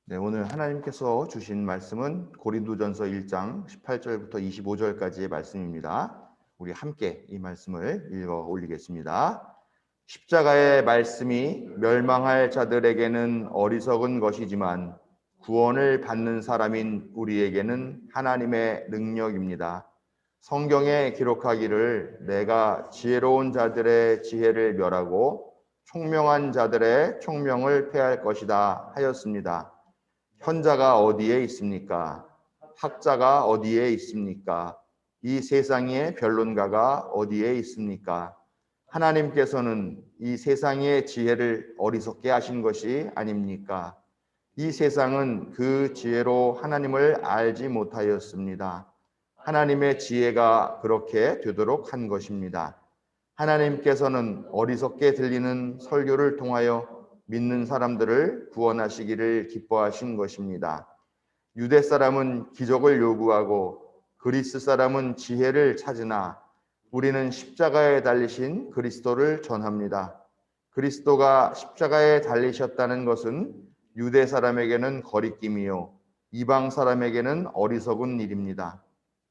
네, 오늘 하나님께서 주신 말씀은 고린도전서 1장 18절부터 25절까지의 말씀입니다. 우리 함께 이 말씀을 읽어 올리겠습니다. 십자가의 말씀이 멸망할 자들에게는 어리석은 것이지만 구원을 받는 사람인 우리에게는 하나님의 능력입니다. 성경에 기록하기를 내가 지혜로운 자들의 지혜를 멸하고 총명한 자들의 총명을 패할 것이다 하였습니다. 현자가 어디에 있습니까? 학자가 어디에 있습니까? 이 세상의 변론가가 어디에 있습니까? 하나님께서는 이 세상의 지혜를 어리석게 하신 것이 아닙니까? 이 세상은 그 지혜로 하나님을 알지 못하였습니다. 하나님의 지혜가 그렇게 되도록 한 것입니다. 하나님께서는 어리석게 들리는 설교를 통하여 믿는 사람들을 구원하시기를 기뻐하신 것입니다. 유대 사람은 기적을 요구하고 그리스 사람은 지혜를 찾으나 우리는 십자가에 달리신 그리스도를 전합니다. 그리스도가 십자가에 달리셨다는 것은 유대 사람에게는 거리낌이요 이방 사람에게는 어리석은 일입니다.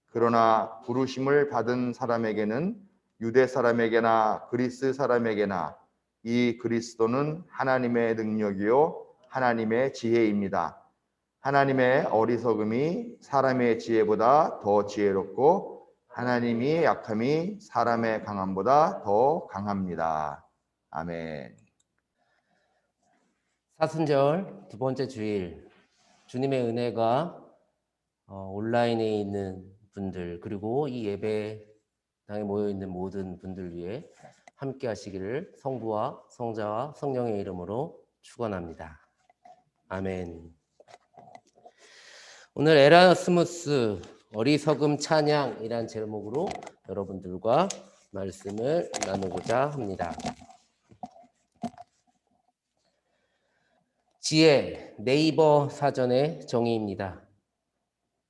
그러나 부르심을 받은 사람에게는 유대 사람에게나 그리스 사람에게나 이 그리스도는 하나님의 능력이요 하나님의 지혜입니다. 하나님의 어리석음이 사람의 지혜보다 더 지혜롭고 하나님의 약함이 사람의 강함보다 더 강합니다. 아멘. 사순절 두 번째 주일, 주님의 은혜가 온라인에 있는 분들 그리고 이 예배당에 모여 있는 모든 분들 위해 함께 하시기를 성부와 성자와 성령의 이름으로 축원합니다. 아멘. 오늘 에라스무스 어리석음 찬양이란 제목으로 여러분들과 말씀을 나누고자 합니다. 지혜 네이버 사전의 정의입니다.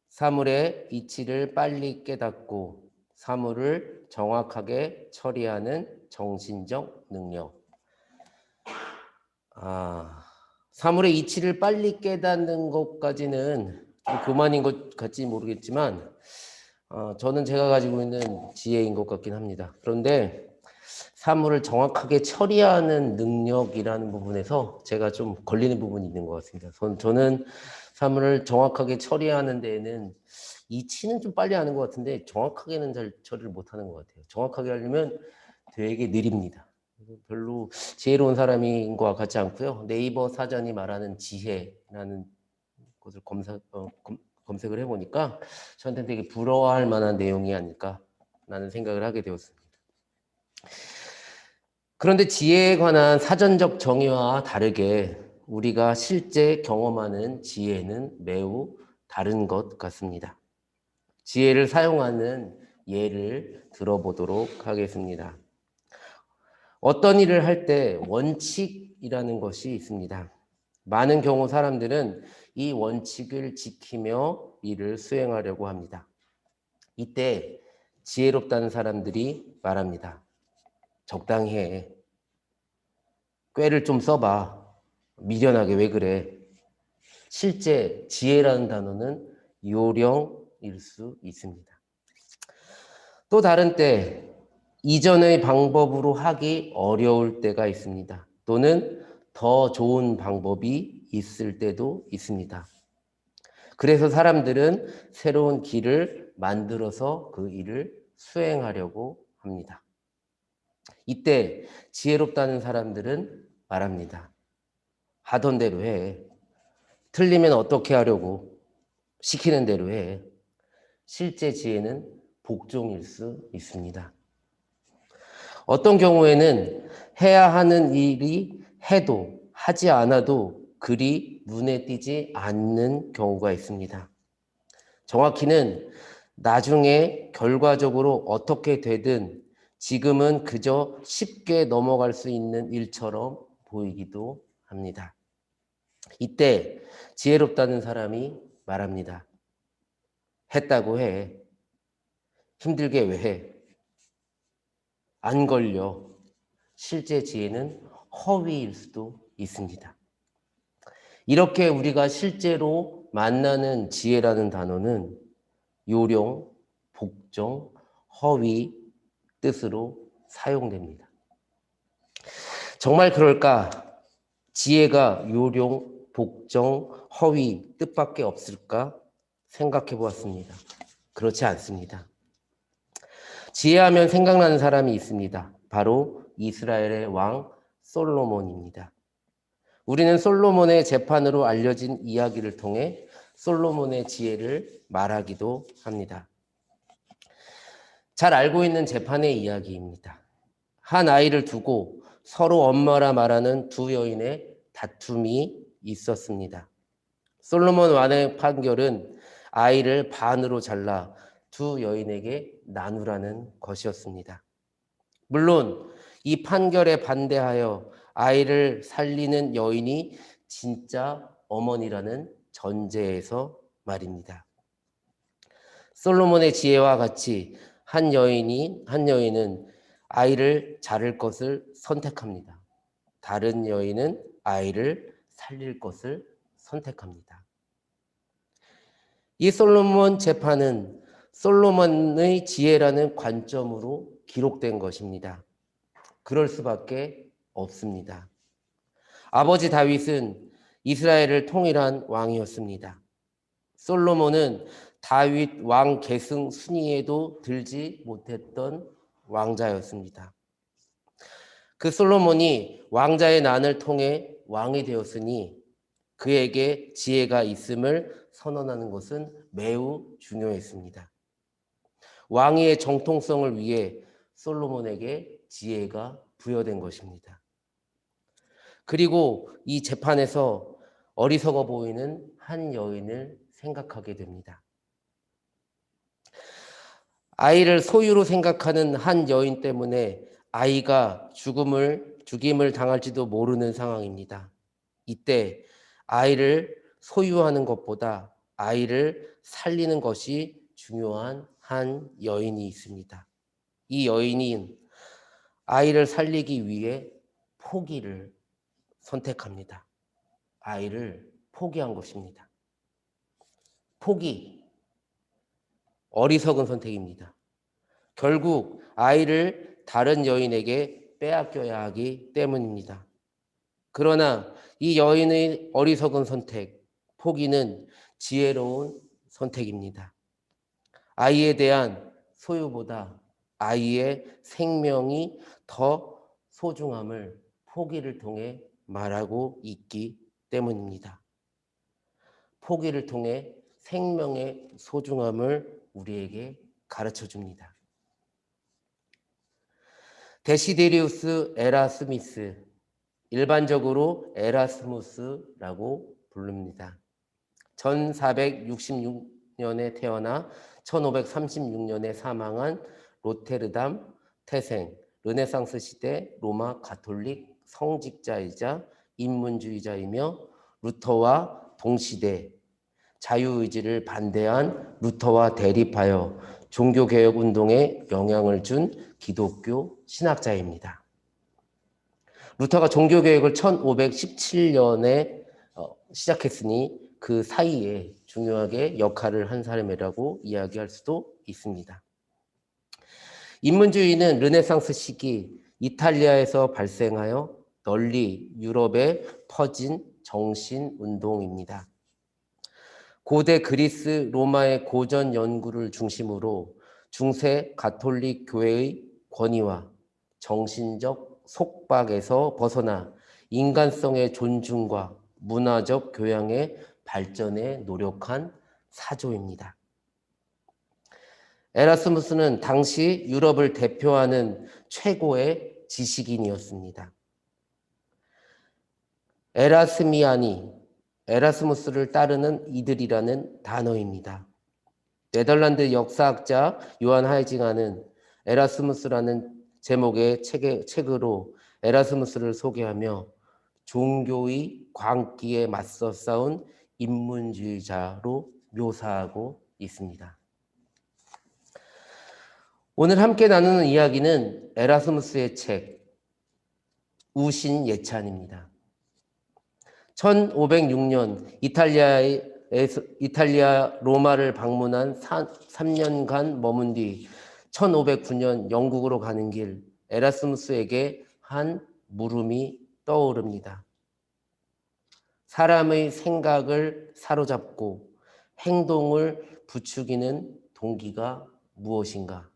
사물의 이치를 빨리 깨닫고 사물을 정확하게 처리하는 정신적 능력. 사물의 이치를 빨리 깨닫는 것까지는 좀 그만인 것 같지 모르겠지만 저는 제가 가지고 있는 지혜인 것 같긴 합니다. 그런데 사물을 정확하게 처리하는 능력이라는 부분에서 제가 좀 걸리는 부분이 있는 것 같습니다. 저는 사물을 정확하게 처리하는 데에는 이치는 좀 빨리 하는 것 같은데 정확하게는 잘 처리를 못하는 것 같아요. 정확하게 하려면 되게 느립니다. 별로 지혜로운 사람인 것 같지 않고요. 네이버 사전이 말하는 지혜라는 것을 검색을 해보니까 저한테 되게 부러워할 만한 내용이 아닐까라는 생각을 하게 되었습니다. 그런데 지혜에 관한 사전적 정의와 다르게 우리가 실제 경험하는 지혜는 매우 다른 것 같습니다. 지혜를 사용하는 예를 들어보도록 하겠습니다. 어떤 일을 할 때 원칙이라는 것이 있습니다. 많은 경우 사람들은 이 원칙을 지키며 일을 수행하려고 합니다. 이때 지혜롭다는 사람들이 말합니다. 적당히 해. 꾀를 좀 써봐. 미련하게 왜 그래? 실제 지혜라는 단어는 요령일 수 있습니다. 또 다른 때 이전의 방법으로 하기 어려울 때가 있습니다. 또는 더 좋은 방법이 있을 때도 있습니다. 그래서 사람들은 새로운 길을 만들어서 그 일을 수행하려고 합니다. 이때 지혜롭다는 사람들은 말합니다. 하던 대로 해. 틀리면 어떻게 하려고? 시키는 대로 해. 실제 지혜는 복종일 수 있습니다. 어떤 경우에는 해야 하는 일이 해도 하지 않아도 그리 눈에 띄지 않는 경우가 있습니다. 정확히는 나중에 결과적으로 어떻게 되든 지금은 그저 쉽게 넘어갈 수 있는 일처럼 보이기도 합니다. 이때 지혜롭다는 사람이 말합니다. 했다고 해. 힘들게 왜 해? 안 걸려. 실제 지혜는 허위일 수도 있습니다. 이렇게 우리가 실제로 만나는 지혜라는 단어는 요령, 복종, 허위 뜻으로 사용됩니다. 정말 그럴까? 지혜가 요령, 복종, 허위 뜻밖에 없을까? 생각해 보았습니다. 그렇지 않습니다. 지혜하면 생각나는 사람이 있습니다. 바로 이스라엘의 왕 솔로몬입니다. 우리는 솔로몬의 재판으로 알려진 이야기를 통해 솔로몬의 지혜를 말하기도 합니다. 잘 알고 있는 재판의 이야기입니다. 한 아이를 두고 서로 엄마라 말하는 두 여인의 다툼이 있었습니다. 솔로몬 왕의 판결은 아이를 반으로 잘라 두 여인에게 나누라는 것이었습니다. 물론 이 판결에 반대하여 아이를 살리는 여인이 진짜 어머니라는 전제에서 말입니다. 솔로몬의 지혜와 같이 한 여인은 아이를 자를 것을 선택합니다. 다른 여인은 아이를 살릴 것을 선택합니다. 이 솔로몬 재판은 솔로몬의 지혜라는 관점으로 기록된 것입니다. 그럴 수밖에 없습니다. 아버지 다윗은 이스라엘을 통일한 왕이었습니다. 솔로몬은 다윗 왕 계승 순위에도 들지 못했던 왕자였습니다. 그 솔로몬이 왕자의 난을 통해 왕이 되었으니 그에게 지혜가 있음을 선언하는 것은 매우 중요했습니다. 왕위의 정통성을 위해 솔로몬에게 지혜가 부여된 것입니다. 그리고 이 재판에서 어리석어 보이는 한 여인을 생각하게 됩니다. 아이를 소유로 생각하는 한 여인 때문에 아이가 죽임을 당할지도 모르는 상황입니다. 이때 아이를 소유하는 것보다 아이를 살리는 것이 중요한 한 여인이 있습니다. 이 여인은 아이를 살리기 위해 포기를 선택합니다. 아이를 포기한 것입니다. 포기, 어리석은 선택입니다. 결국 아이를 다른 여인에게 빼앗겨야 하기 때문입니다. 그러나 이 여인의 어리석은 선택, 포기는 지혜로운 선택입니다. 아이에 대한 소유보다 아이의 생명이 더 소중함을 포기를 통해 말하고 있기 때문입니다. 포기를 통해 생명의 소중함을 우리에게 가르쳐 줍니다. 데시데리우스 에라스미스, 일반적으로 에라스무스라고 부릅니다. 1466년에 태어나 1536년에 사망한 로테르담 태생, 르네상스 시대 로마 가톨릭 성직자이자 인문주의자이며 루터와 동시대 자유의지를 반대한 루터와 대립하여 종교개혁 운동에 영향을 준 기독교 신학자입니다. 루터가 종교개혁을 1517년에 시작했으니 그 사이에 중요하게 역할을 한 사람이라고 이야기할 수도 있습니다. 인문주의는 르네상스 시기 이탈리아에서 발생하여 널리 유럽에 퍼진 정신운동입니다. 고대 그리스, 로마의 고전 연구를 중심으로 중세 가톨릭 교회의 권위와 정신적 속박에서 벗어나 인간성의 존중과 문화적 교양의 발전에 노력한 사조입니다. 에라스무스는 당시 유럽을 대표하는 최고의 지식인이었습니다. 에라스미안이, 에라스무스를 따르는 이들이라는 단어입니다. 네덜란드 역사학자 요한 하이징하는 에라스무스라는 제목의 책으로 에라스무스를 소개하며 종교의 광기에 맞서 싸운 인문주의자로 묘사하고 있습니다. 오늘 함께 나누는 이야기는 에라스무스의 책 우신예찬입니다. 1506년 이탈리아 로마를 방문한 3년간 머문 뒤 1509년 영국으로 가는 길 에라스무스에게 한 물음이 떠오릅니다. 사람의 생각을 사로잡고 행동을 부추기는 동기가 무엇인가?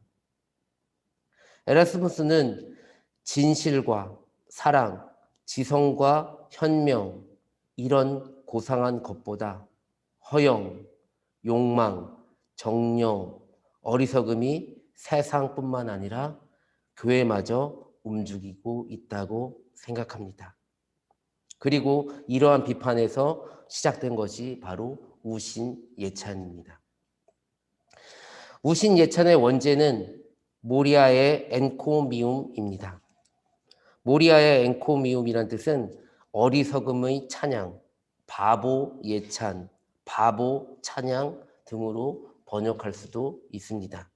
에라스무스는 진실과 사랑, 지성과 현명 이런 고상한 것보다 허영, 욕망, 정령, 어리석음이 세상뿐만 아니라 교회마저 움직이고 있다고 생각합니다. 그리고 이러한 비판에서 시작된 것이 바로 우신예찬입니다. 우신예찬의 원제는 모리아의 엔코미움입니다. 모리아의 엔코미움이란 뜻은 어리석음의 찬양, 바보 예찬, 바보 찬양 등으로 번역할 수도 있습니다.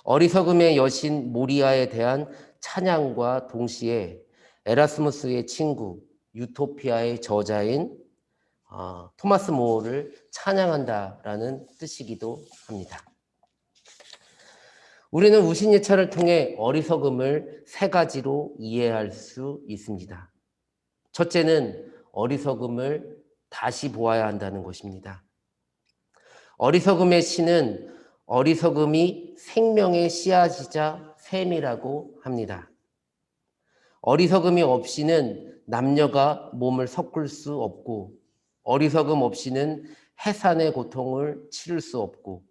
어리석음의 여신 모리아에 대한 찬양과 동시에 에라스무스의 친구 유토피아의 저자인 토마스 모어를 찬양한다라는 뜻이기도 합니다. 우리는 우신예찬을 통해 어리석음을 세 가지로 이해할 수 있습니다. 첫째는 어리석음을 다시 보아야 한다는 것입니다. 어리석음의 신은 어리석음이 생명의 씨앗이자 샘이라고 합니다. 어리석음이 없이는 남녀가 몸을 섞을 수 없고, 어리석음 없이는 해산의 고통을 치를 수 없고,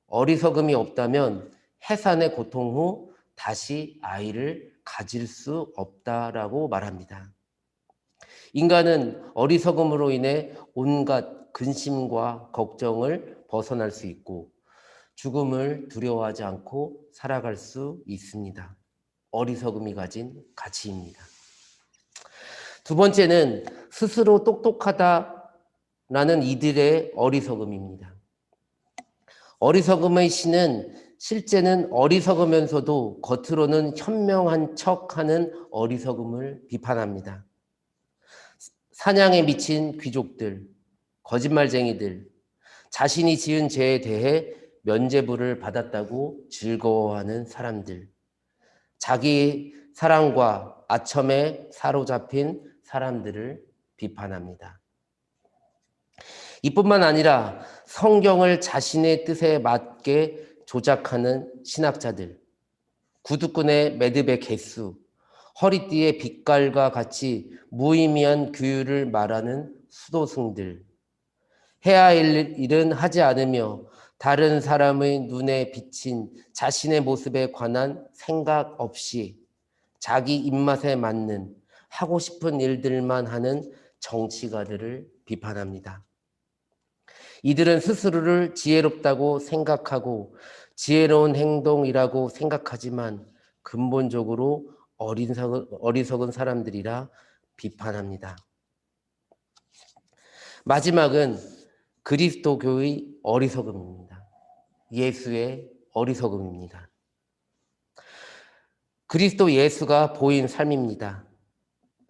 어리석음이 없다면 해산의 고통 후 다시 아이를 가질 수 없다라고 말합니다. 인간은 어리석음으로 인해 온갖 근심과 걱정을 벗어날 수 있고 죽음을 두려워하지 않고 살아갈 수 있습니다. 어리석음이 가진 가치입니다. 두 번째는 스스로 똑똑하다라는 이들의 어리석음입니다. 어리석음의 신은 실제는 어리석으면서도 겉으로는 현명한 척하는 어리석음을 비판합니다. 사냥에 미친 귀족들, 거짓말쟁이들, 자신이 지은 죄에 대해 면죄부를 받았다고 즐거워하는 사람들, 자기 사랑과 아첨에 사로잡힌 사람들을 비판합니다. 이뿐만 아니라 성경을 자신의 뜻에 맞게 조작하는 신학자들, 구두꾼의 매듭의 개수, 허리띠의 빛깔과 같이 무의미한 규율을 말하는 수도승들, 해야 할 일은 하지 않으며 다른 사람의 눈에 비친 자신의 모습에 관한 생각 없이 자기 입맛에 맞는 하고 싶은 일들만 하는 정치가들을 비판합니다. 이들은 스스로를 지혜롭다고 생각하고 지혜로운 행동이라고 생각하지만 근본적으로 어리석은 사람들이라 비판합니다. 마지막은 그리스도교의 어리석음입니다. 예수의 어리석음입니다. 그리스도 예수가 보인 삶입니다.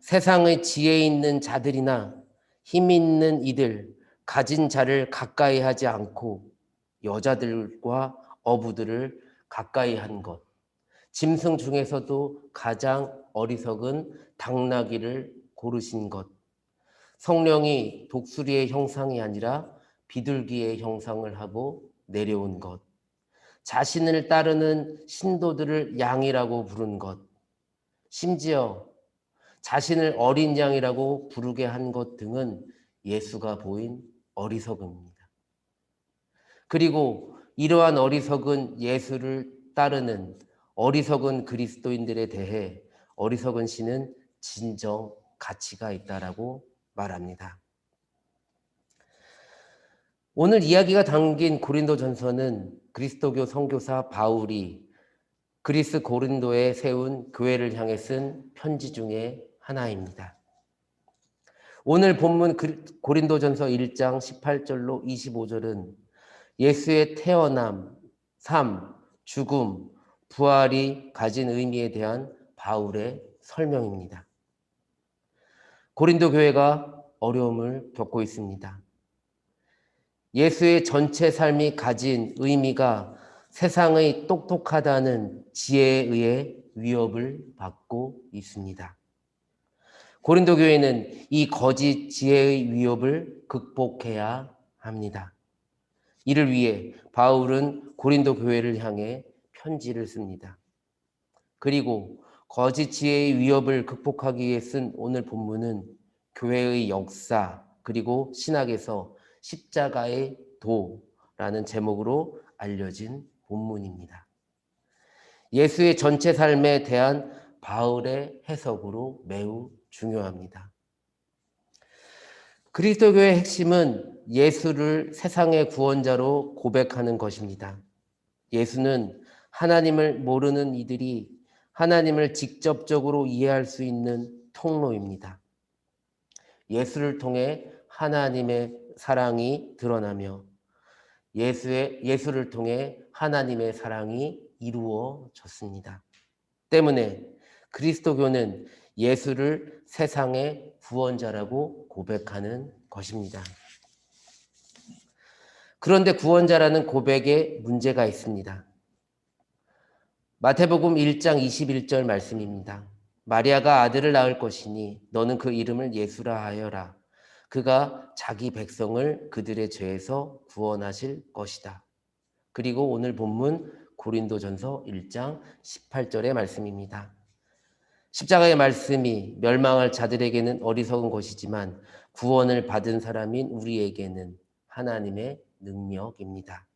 세상의 지혜 있는 자들이나 힘 있는 이들, 가진 자를 가까이 하지 않고 여자들과 어부들을 가까이 한 것, 짐승 중에서도 가장 어리석은 당나귀를 고르신 것, 성령이 독수리의 형상이 아니라 비둘기의 형상을 하고 내려온 것, 자신을 따르는 신도들을 양이라고 부른 것, 심지어 자신을 어린 양이라고 부르게 한 것 등은 예수가 보인 어리석음입니다. 그리고 이러한 어리석은 예수를 따르는 어리석은 그리스도인들에 대해 어리석은 신은 진정 가치가 있다라고 말합니다. 오늘 이야기가 담긴 고린도전서는 그리스도교 선교사 바울이 그리스 고린도에 세운 교회를 향해 쓴 편지 중에 하나입니다. 오늘 본문 고린도전서 1장 18절로 25절은 예수의 태어남, 삶, 죽음, 부활이 가진 의미에 대한 바울의 설명입니다. 고린도 교회가 어려움을 겪고 있습니다. 예수의 전체 삶이 가진 의미가 세상의 똑똑하다는 지혜에 의해 위협을 받고 있습니다. 고린도 교회는 이 거짓 지혜의 위협을 극복해야 합니다. 이를 위해 바울은 고린도 교회를 향해 편지를 씁니다. 그리고 거짓 지혜의 위협을 극복하기 위해 쓴 오늘 본문은 교회의 역사 그리고 신학에서 십자가의 도라는 제목으로 알려진 본문입니다. 예수의 전체 삶에 대한 바울의 해석으로 매우 중요합니다. 그리스도교의 핵심은 예수를 세상의 구원자로 고백하는 것입니다. 예수는 하나님을 모르는 이들이 하나님을 직접적으로 이해할 수 있는 통로입니다. 예수를 통해 하나님의 사랑이 드러나며 예수를 통해 하나님의 사랑이 이루어졌습니다. 때문에 그리스도교는 예수를 세상의 구원자라고 고백하는 것입니다. 그런데 구원자라는 고백에 문제가 있습니다. 마태복음 1장 21절 말씀입니다. 마리아가 아들을 낳을 것이니 너는 그 이름을 예수라 하여라. 그가 자기 백성을 그들의 죄에서 구원하실 것이다. 그리고 오늘 본문 고린도전서 1장 18절의 말씀입니다. 십자가의 말씀이 멸망할 자들에게는 어리석은 것이지만 구원을 받은 사람인 우리에게는 하나님의 능력입니다.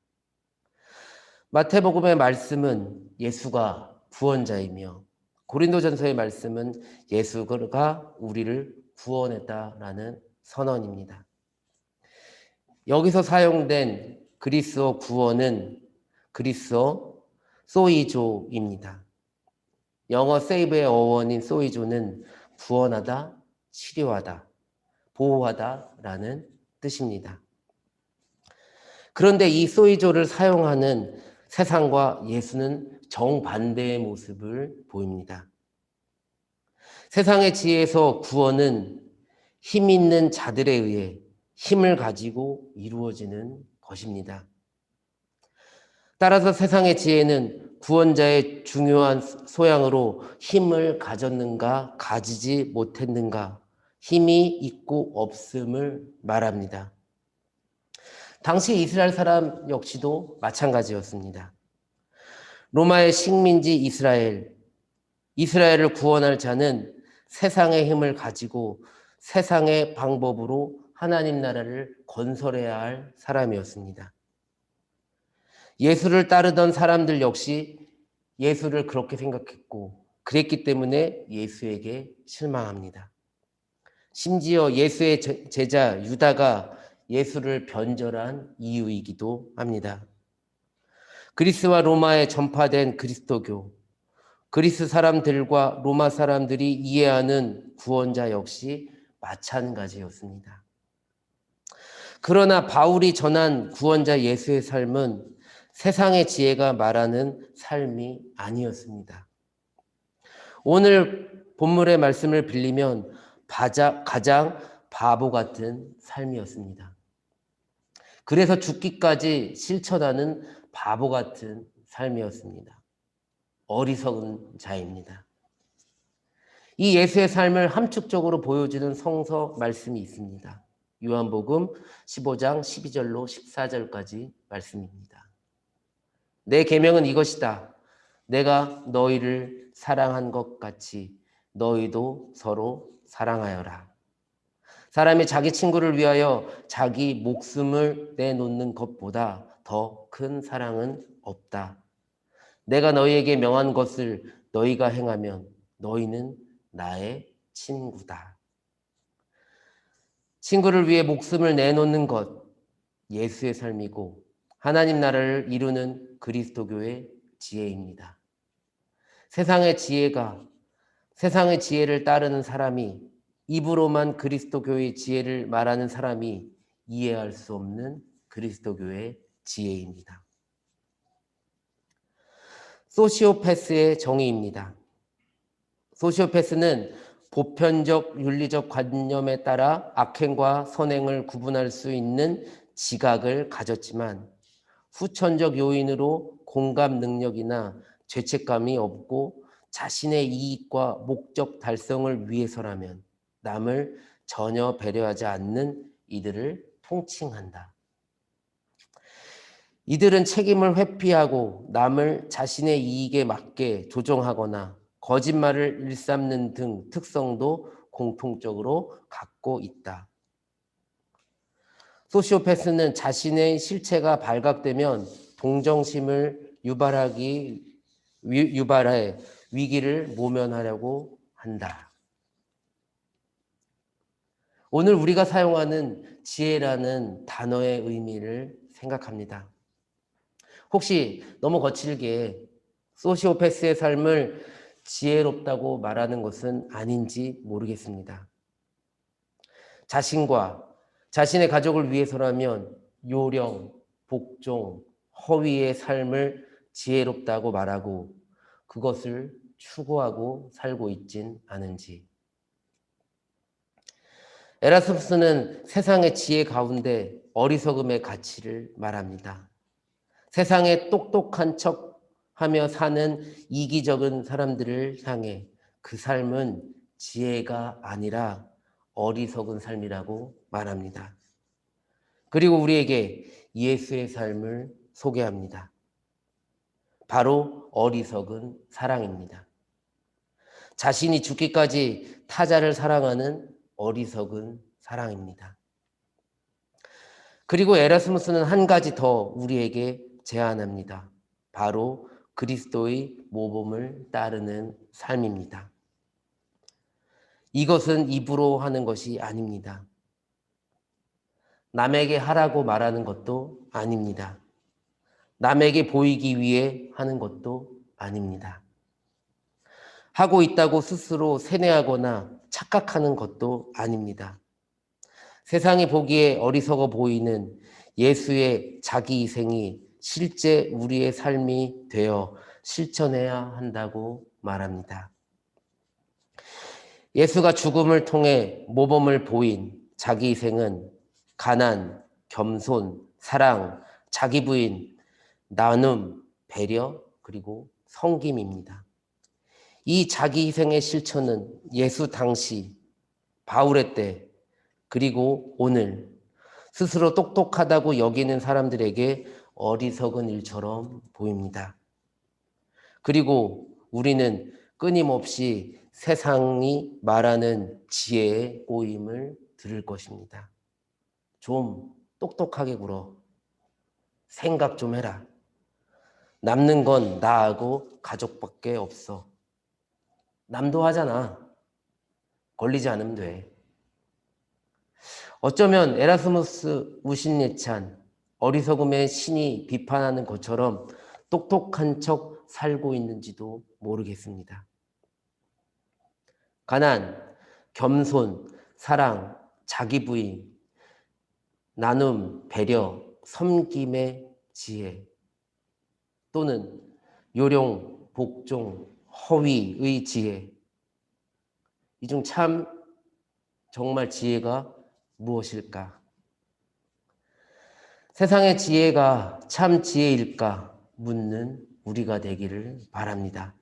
마태복음의 말씀은 예수가 구원자이며 고린도전서의 말씀은 예수가 우리를 구원했다라는 선언입니다. 여기서 사용된 그리스어 구원은 그리스어 소이조입니다. 영어 세이브의 어원인 소이조는 구원하다, 치료하다, 보호하다라는 뜻입니다. 그런데 이 소이조를 사용하는 세상과 예수는 정반대의 모습을 보입니다. 세상의 지혜에서 구원은 힘 있는 자들에 의해 힘을 가지고 이루어지는 것입니다. 따라서 세상의 지혜는 구원자의 중요한 소양으로 힘을 가졌는가 가지지 못했는가 힘이 있고 없음을 말합니다. 당시 이스라엘 사람 역시도 마찬가지였습니다. 로마의 식민지 이스라엘을 구원할 자는 세상의 힘을 가지고 세상의 방법으로 하나님 나라를 건설해야 할 사람이었습니다. 예수를 따르던 사람들 역시 예수를 그렇게 생각했고 그랬기 때문에 예수에게 실망합니다. 심지어 예수의 제자 유다가 예수를 변절한 이유이기도 합니다. 그리스와 로마에 전파된 그리스도교, 그리스 사람들과 로마 사람들이 이해하는 구원자 역시 마찬가지였습니다. 그러나 바울이 전한 구원자 예수의 삶은 세상의 지혜가 말하는 삶이 아니었습니다. 오늘 본문의 말씀을 빌리면 가장 바보 같은 삶이었습니다. 그래서 죽기까지 실천하는 바보 같은 삶이었습니다. 어리석은 자입니다. 이 예수의 삶을 함축적으로 보여주는 성서 말씀이 있습니다. 요한복음 15장 12절로 14절까지 말씀입니다. 내 계명은 이것이다. 내가 너희를 사랑한 것 같이 너희도 서로 사랑하여라. 사람이 자기 친구를 위하여 자기 목숨을 내놓는 것보다 더 큰 사랑은 없다. 내가 너희에게 명한 것을 너희가 행하면 너희는 나의 친구다. 친구를 위해 목숨을 내놓는 것, 예수의 삶이고 하나님 나라를 이루는 그리스도교의 지혜입니다. 세상의 지혜를 따르는 사람이 입으로만 그리스도교의 지혜를 말하는 사람이 이해할 수 없는 그리스도교의 지혜입니다. 소시오패스의 정의입니다. 소시오패스는 보편적 윤리적 관념에 따라 악행과 선행을 구분할 수 있는 지각을 가졌지만 후천적 요인으로 공감 능력이나 죄책감이 없고 자신의 이익과 목적 달성을 위해서라면 남을 전혀 배려하지 않는 이들을 통칭한다. 이들은 책임을 회피하고 남을 자신의 이익에 맞게 조종하거나 거짓말을 일삼는 등 특성도 공통적으로 갖고 있다. 소시오패스는 자신의 실체가 발각되면 동정심을 유발해 위기를 모면하려고 한다. 오늘 우리가 사용하는 지혜라는 단어의 의미를 생각합니다. 혹시 너무 거칠게 소시오패스의 삶을 지혜롭다고 말하는 것은 아닌지 모르겠습니다. 자신과 자신의 가족을 위해서라면 요령, 복종, 허위의 삶을 지혜롭다고 말하고 그것을 추구하고 살고 있진 않은지. 에라스무스는 세상의 지혜 가운데 어리석음의 가치를 말합니다. 세상에 똑똑한 척하며 사는 이기적인 사람들을 향해 그 삶은 지혜가 아니라 어리석은 삶이라고 말합니다. 그리고 우리에게 예수의 삶을 소개합니다. 바로 어리석은 사랑입니다. 자신이 죽기까지 타자를 사랑하는 어리석은 사랑입니다. 그리고 에라스무스는 한 가지 더 우리에게 제안합니다. 바로 그리스도의 모범을 따르는 삶입니다. 이것은 입으로 하는 것이 아닙니다. 남에게 하라고 말하는 것도 아닙니다. 남에게 보이기 위해 하는 것도 아닙니다. 하고 있다고 스스로 세뇌하거나 착각하는 것도 아닙니다. 세상이 보기에 어리석어 보이는 예수의 자기 희생이 실제 우리의 삶이 되어 실천해야 한다고 말합니다. 예수가 죽음을 통해 모범을 보인 자기 희생은 가난, 겸손, 사랑, 자기 부인, 나눔, 배려, 그리고 섬김입니다. 이 자기 희생의 실천은 예수 당시, 바울의 때, 그리고 오늘 스스로 똑똑하다고 여기는 사람들에게 어리석은 일처럼 보입니다. 그리고 우리는 끊임없이 세상이 말하는 지혜의 꼬임을 들을 것입니다. 좀 똑똑하게 굴어. 생각 좀 해라. 남는 건 나하고 가족밖에 없어. 남도 하잖아. 걸리지 않으면 돼. 어쩌면 에라스무스 우신예찬 어리석음의 신이 비판하는 것처럼 똑똑한 척 살고 있는지도 모르겠습니다. 가난, 겸손, 사랑, 자기 부인, 나눔, 배려, 섬김의 지혜 또는 요령, 복종, 허위의 지혜 이 중 참 정말 지혜가 무엇일까? 세상의 지혜가 참 지혜일까 묻는 우리가 되기를 바랍니다.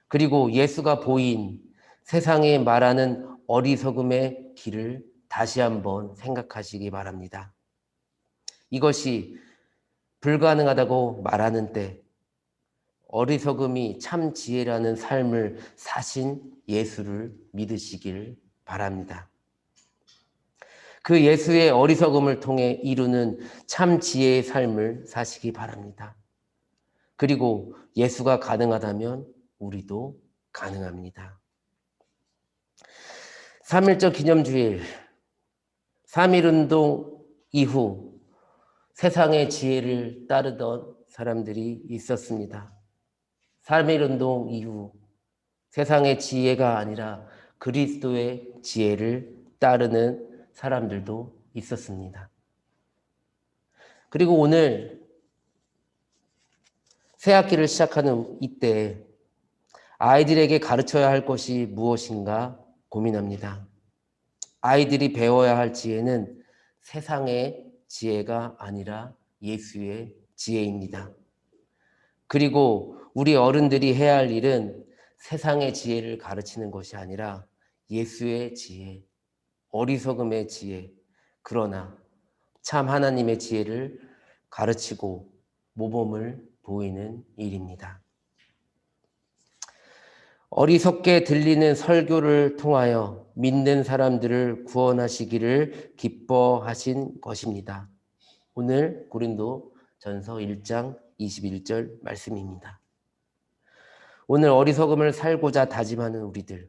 그리고 예수가 보인 세상에 말하는 어리석음의 길을 다시 한번 생각하시기 바랍니다. 이것이 불가능하다고 말하는 때 어리석음이 참 지혜라는 삶을 사신 예수를 믿으시길 바랍니다. 그 예수의 어리석음을 통해 이루는 참 지혜의 삶을 사시기 바랍니다. 그리고 예수가 가능하다면 우리도 가능합니다. 3.1절 기념주일 3.1운동 이후 세상의 지혜를 따르던 사람들이 있었습니다. 3.1운동 이후 세상의 지혜가 아니라 그리스도의 지혜를 따르는 사람들도 있었습니다. 그리고 오늘 새 학기를 시작하는 이때 아이들에게 가르쳐야 할 것이 무엇인가 고민합니다. 아이들이 배워야 할 지혜는 세상의 지혜가 아니라 예수의 지혜입니다. 그리고 우리 어른들이 해야 할 일은 세상의 지혜를 가르치는 것이 아니라 예수의 지혜, 어리석음의 지혜, 그러나 참 하나님의 지혜를 가르치고 모범을 보이는 일입니다. 어리석게 들리는 설교를 통하여 믿는 사람들을 구원하시기를 기뻐하신 것입니다. 오늘 고린도 전서 1장 21절 말씀입니다. 오늘 어리석음을 살고자 다짐하는 우리들,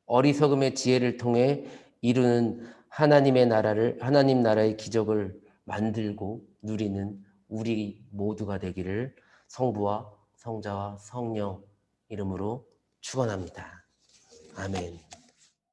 어리석음의 지혜를 통해 이루는 하나님의 나라를, 하나님 나라의 기적을 만들고 누리는 우리 모두가 되기를 성부와 성자와 성령 이름으로 축원합니다. 아멘.